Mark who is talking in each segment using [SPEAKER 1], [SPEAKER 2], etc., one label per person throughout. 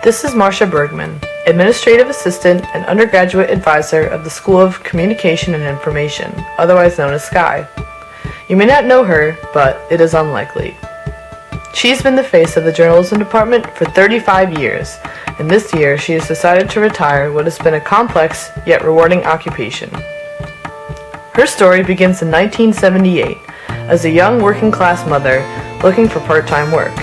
[SPEAKER 1] This is Marsha Bergman, Administrative Assistant and Undergraduate Advisor of the School of Communication and Information, otherwise known as SCI. You may not know her, but it is unlikely. She's been the face of the journalism department for 35 years, and this year she has decided to retire what has been a complex yet rewarding occupation. Her story begins in 1978 as a young working-class mother looking for part-time work.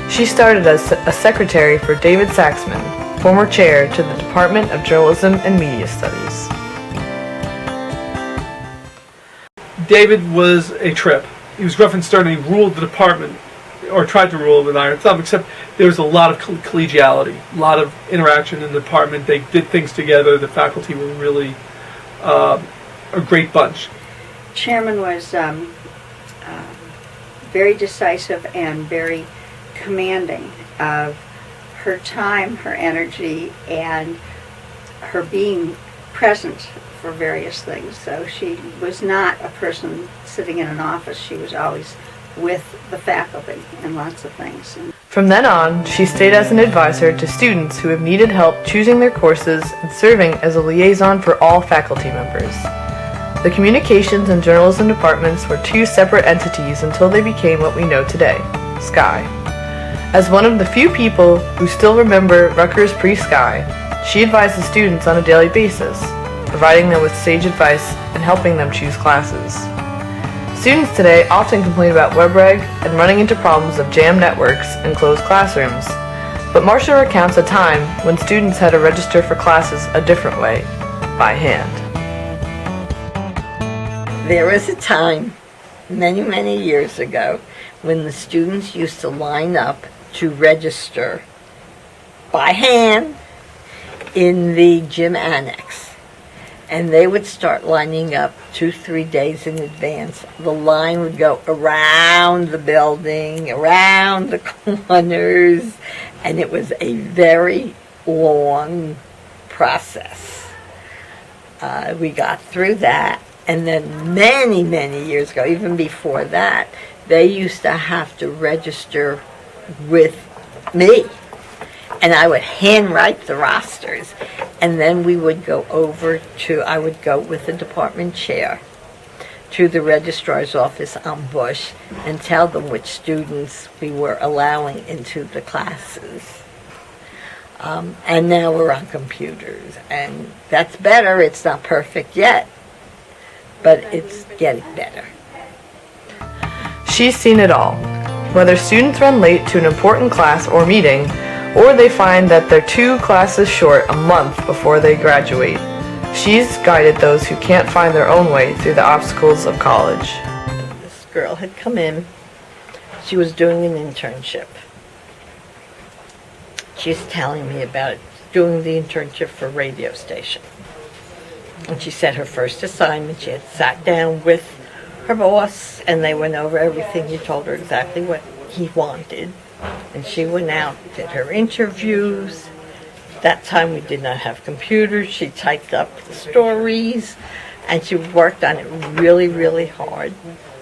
[SPEAKER 1] She started as a secretary for David Saxman, former chair to the Department of Journalism and Media Studies.
[SPEAKER 2] David was a trip. He was rough and stern, and he ruled the department, or tried to rule with iron thumb, except there was a lot of collegiality, a lot of interaction in the department. They did things together. The faculty were really a great bunch.
[SPEAKER 3] Chairman was very decisive and very commanding of her time, her energy, and her being present for various things. So she was not a person sitting in an office. She was always with the faculty in lots of things.
[SPEAKER 1] From then on, she stayed as an advisor to students who have needed help choosing their courses and serving as a liaison for all faculty members. The communications and journalism departments were two separate entities until they became what we know today, SCI. As one of the few people who still remember Rutgers pre-SCI, she advised the students on a daily basis, providing them with sage advice and helping them choose classes. Students today often complain about WebReg and running into problems of jammed networks and closed classrooms, but Marsha recounts a time when students had to register for classes a different way, by hand.
[SPEAKER 4] There was a time, many years ago, when the students used to line up to register by hand in the gym annex. And they would start lining up 2-3 days in advance. The line would go around the building, around the corners, and it was a very long process. We got through that, and then many years ago, even before that, they used to have to register with me. And I would handwrite the rosters, and then we would go over to, I would go with the department chair to the registrar's office on Bush and tell them which students we were allowing into the classes. And now we're on computers, and that's better. It's not perfect yet, but it's getting better.
[SPEAKER 1] She's seen it all. Whether students run late to an important class or meeting, or they find that they're 2 classes short a month before they graduate, she's guided those who can't find their own way through the obstacles of college.
[SPEAKER 4] This girl had come in. She was doing an internship. She's telling me about doing the internship for a radio station. And she said her first assignment, she had sat down with her boss, and they went over everything. He told her exactly what he wanted. And she went out, did her interviews. That time we did not have computers. She typed up the stories, and she worked on it really hard.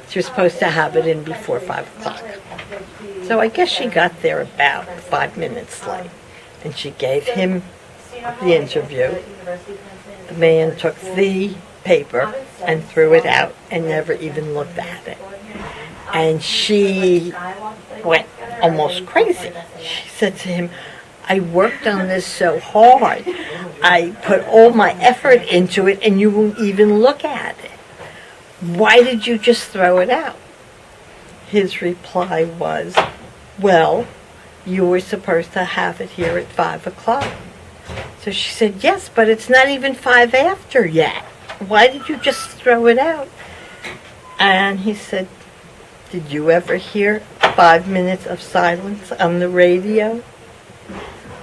[SPEAKER 4] She was supposed to have it in before 5 o'clock. So I guess she got there about 5 minutes late. And she gave him the interview. The man took the paper and threw it out and never even looked at it. And she went almost crazy. She said to him, I worked on this so hard. I put all my effort into it and you won't even look at it. Why did you just throw it out? His reply was, well, you were supposed to have it here at 5 o'clock. So she said, yes, but it's not even 5 after yet. Why did you just throw it out? And he said, did you ever hear 5 minutes of silence on the radio?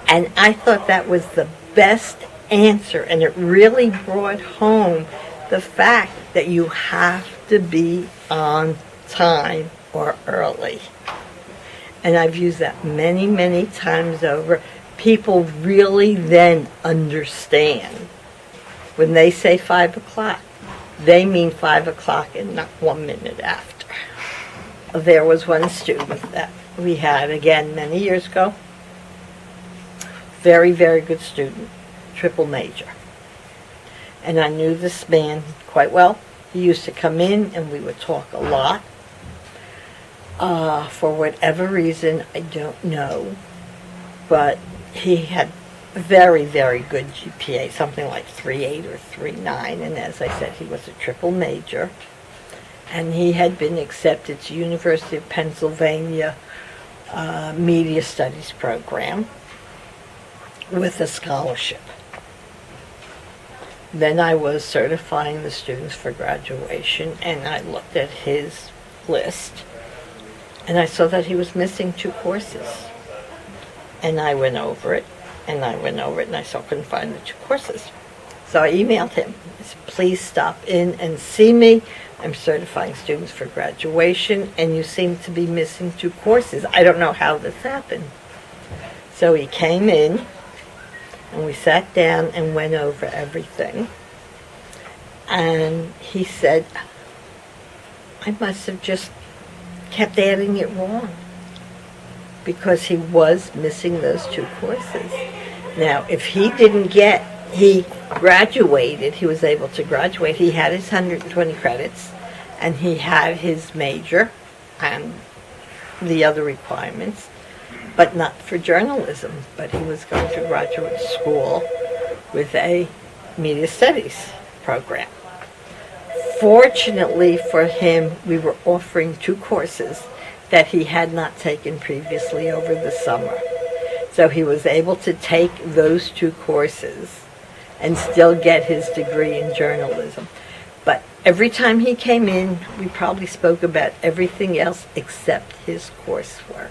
[SPEAKER 4] And I thought that was the best answer, and it really brought home the fact that you have to be on time or early. And I've used that many times over. People really then understand. When they say 5 o'clock, they mean 5 o'clock and not 1 minute after. There was one student that we had, again, many years ago. very, very good student, triple major. And I knew this man quite well. He used to come in and we would talk a lot. For whatever reason, I don't know, but he had very, very good GPA, something like 3.8 or 3.9, and as I said, he was a triple major, and he had been accepted to University of Pennsylvania Media Studies program with a scholarship. Then I was certifying the students for graduation, and I looked at his list, and I saw that he was missing 2 courses. And I went over it, and I went over it, and I still couldn't find the 2 courses. So I emailed him. I said, please stop in and see me. I'm certifying students for graduation, and you seem to be missing 2 courses. I don't know how this happened. So he came in, and we sat down and went over everything. And he said, I must have just kept adding it wrong, because he was missing those 2 courses. Now, if he graduated, he was able to graduate. He had his 120 credits, and he had his major and the other requirements, but not for journalism. But he was going to graduate school with a media studies program. Fortunately for him, we were offering 2 courses that he had not taken previously over the summer. So he was able to take those 2 courses and still get his degree in journalism. But every time he came in, we probably spoke about everything else except his coursework.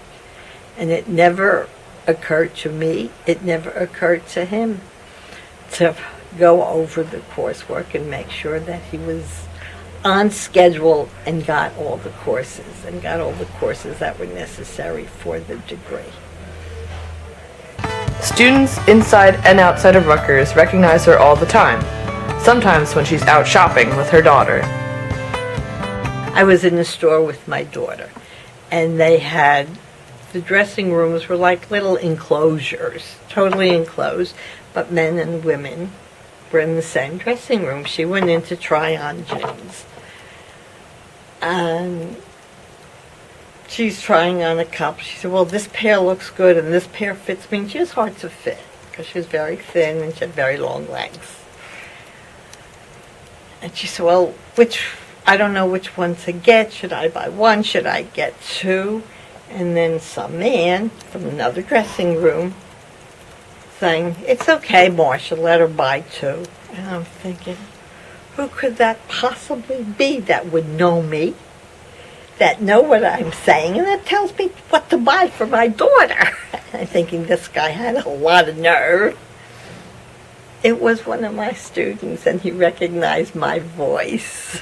[SPEAKER 4] And it never occurred to me, it never occurred to him to go over the coursework and make sure that he was on schedule and got all the courses that were necessary for the degree.
[SPEAKER 1] Students inside and outside of Rutgers recognize her all the time, sometimes when she's out shopping with her daughter.
[SPEAKER 4] I was in the store with my daughter, and the dressing rooms were like little enclosures, totally enclosed, but men and women were in the same dressing room. She went in to try on jeans, and she's trying on a couple. She said, well, this pair looks good and this pair fits me. And she was hard to fit because she was very thin and she had very long legs. And she said, well, I don't know which one to get. Should I buy 1? Should I get 2? And then some man from another dressing room saying, it's okay, Marsha, let her buy 2. And I'm thinking, who could that possibly be that would know me, that know what I'm saying, and that tells me what to buy for my daughter? I'm thinking this guy had a lot of nerve. It was one of my students, and he recognized my voice.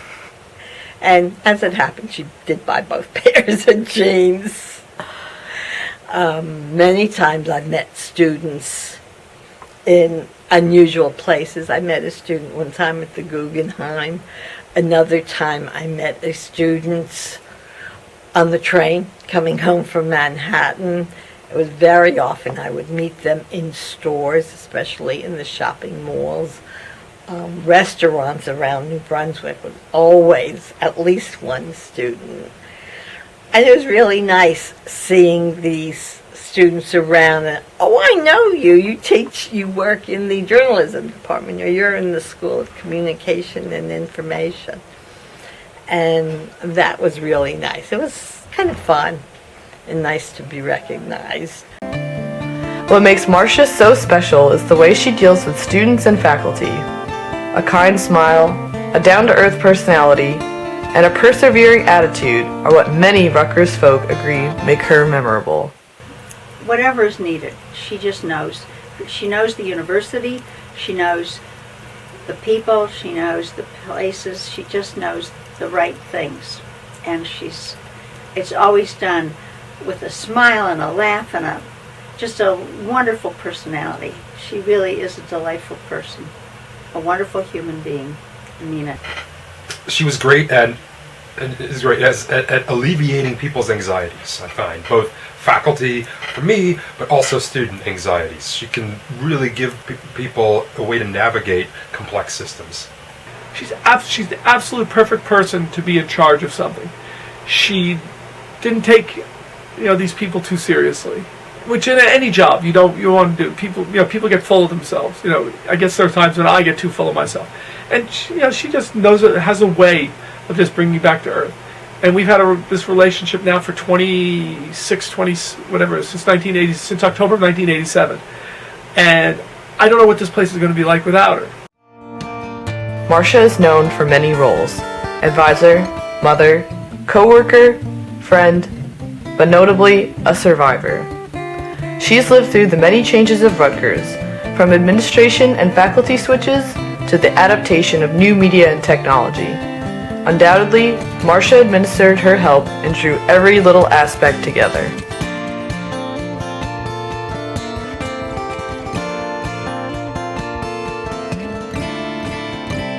[SPEAKER 4] And as it happened, she did buy both pairs of jeans. Many times I've met students in unusual places. I met a student one time at the Guggenheim. Another time I met a student on the train coming home from Manhattan. It was very often I would meet them in stores, especially in the shopping malls. Restaurants around New Brunswick was always at least one student. And it was really nice seeing these students around and, oh, I know you. You work in the journalism department, or you're in the School of Communication and Information. And that was really nice. It was kind of fun and nice to be recognized.
[SPEAKER 1] What makes Marsha so special is the way she deals with students and faculty. A kind smile, a down-to-earth personality, and a persevering attitude are what many Rutgers folk agree make her memorable.
[SPEAKER 3] Whatever is needed, she just knows. She knows the university, she knows the people, she knows the places, she just knows the right things. And it's always done with a smile and a laugh and just a wonderful personality. She really is a delightful person, a wonderful human being. I mean it.
[SPEAKER 5] She was great at is great at alleviating people's anxieties, I find, both faculty, for me, but also student anxieties. She can really give people a way to navigate complex systems.
[SPEAKER 2] She's the absolute perfect person to be in charge of something. She didn't take these people too seriously, which in any job you want to do. People get full of themselves. I guess there are times when I get too full of myself, and she just has a way of just bringing me back to earth. And we've had this relationship now for 20 whatever, since October of 1987, and I don't know what this place is going to be like without her.
[SPEAKER 1] Marsha is known for many roles: advisor, mother, co-worker, friend, but notably a survivor. She's lived through the many changes of Rutgers, from administration and faculty switches to the adaptation of new media and technology. Undoubtedly, Marsha administered her help and drew every little aspect together.